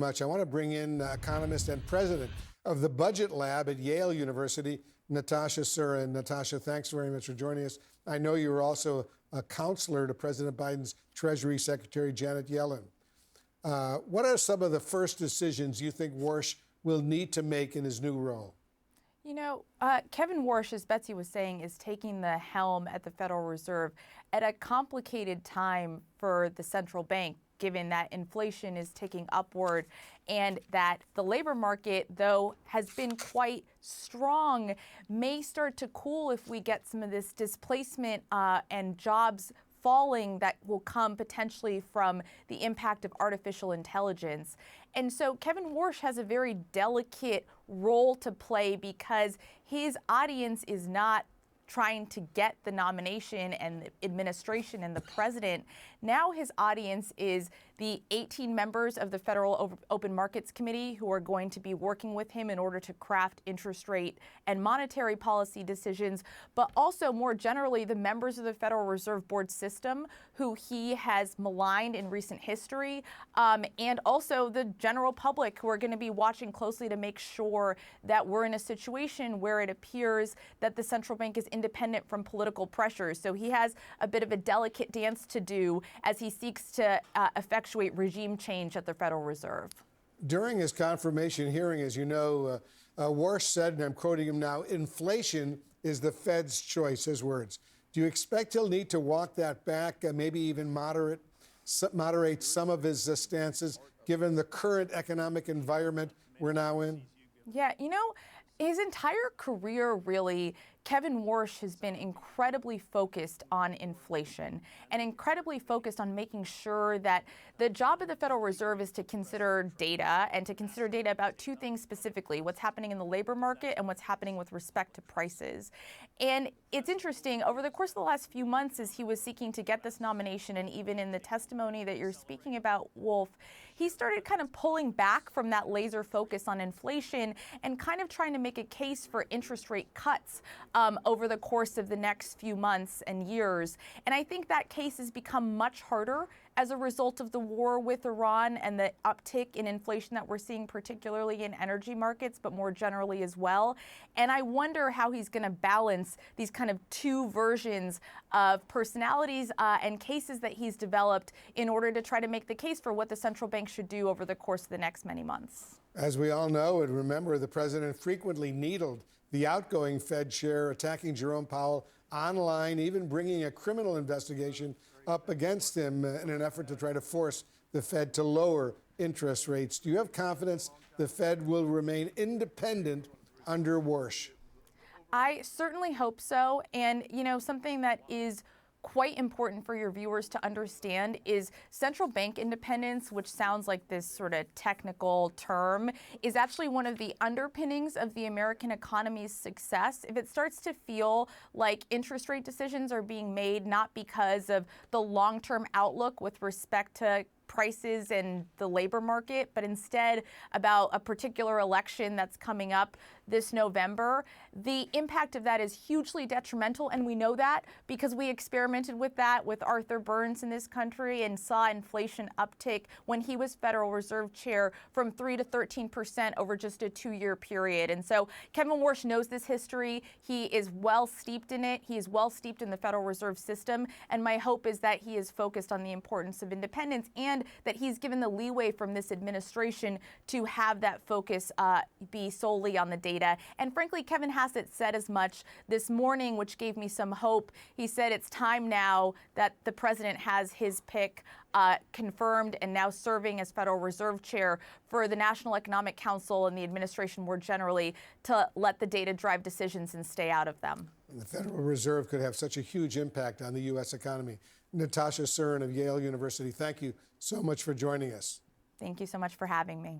Much. I want to bring in economist and president of the Budget Lab at Yale University, Natasha Sarin. Natasha, thanks very much for joining us. I know you were also a counselor to President Biden's Treasury Secretary Janet Yellen. What are some of the first decisions you think Warsh will need to make in his new role? You know, Kevin Warsh, as Betsy was saying, is taking the helm at the Federal Reserve at a complicated time for the central bank, given that inflation is ticking upward and that the labor market, though has been quite strong, may start to cool if we get some of this displacement and jobs falling that will come potentially from the impact of artificial intelligence. And so Kevin Warsh has a very delicate role to play because his audience is not trying to get the nomination and the administration and the president. Now his audience is the 18 members of the Federal Open Markets Committee who are going to be working with him in order to craft interest rate and monetary policy decisions, but also more generally the members of the Federal Reserve Board system who he has maligned in recent history, and also the general public who are going to be watching closely to make sure that we're in a situation where it appears that the central bank is independent from political pressures. So he has a bit of a delicate dance to do as he seeks to effectuate regime change at the Federal Reserve. During his confirmation hearing, as you know, Warsh said, and I'm quoting him now, inflation is the Fed's choice, his words. Do you expect he'll need to walk that back, maybe even moderate some of his stances, given the current economic environment we're now in? Yeah, you know, his entire career, really, Kevin Warsh has been incredibly focused on inflation and incredibly focused on making sure that the job of the Federal Reserve is to consider data and to consider data about two things specifically, what's happening in the labor market and what's happening with respect to prices. And it's interesting, over the course of the last few months as he was seeking to get this nomination, and even in the testimony that you're speaking about, Wolf, he started kind of pulling back from that laser focus on inflation and kind of trying to make a case for interest rate cuts over the course of the next few months and years. And I think that case has become much harder as a result of the war with Iran and the uptick in inflation that we're seeing, particularly in energy markets, but more generally as well. And I wonder how he's going to balance these kind of two versions of personalities and cases that he's developed in order to try to make the case for what the central bank should do over the course of the next many months. As we all know and remember, the president frequently needled the outgoing Fed chair, attacking Jerome Powell online, even bringing a criminal investigation up against him in an effort to try to force the Fed to lower interest rates. Do you have confidence the Fed will remain independent under Warsh? I certainly hope so. And, you know, something that is quite important for your viewers to understand is central bank independence, which sounds like this sort of technical term, is actually one of the underpinnings of the American economy's success. If it starts to feel like interest rate decisions are being made not because of the long-term outlook with respect to prices and the labor market, but instead about a particular election that's coming up this November, the impact of that is hugely detrimental. And we know that because we experimented with that with Arthur Burns in this country and saw inflation uptick when he was Federal Reserve Chair from 3% to 13% over just a 2-year period. And so Kevin Warsh knows this history. He is well steeped in it. He is well steeped in the Federal Reserve System. And my hope is that he is focused on the importance of independence and that he's given the leeway from this administration to have that focus be solely on the data. And frankly, Kevin Hassett said as much this morning, which gave me some hope. He said it's time now that the president has his pick confirmed and now serving as Federal Reserve Chair for the National Economic Council and the administration more generally to let the data drive decisions and stay out of them. The Federal Reserve could have such a huge impact on the U.S. economy. Natasha Sarin of Yale University, thank you so much for joining us. Thank you so much for having me.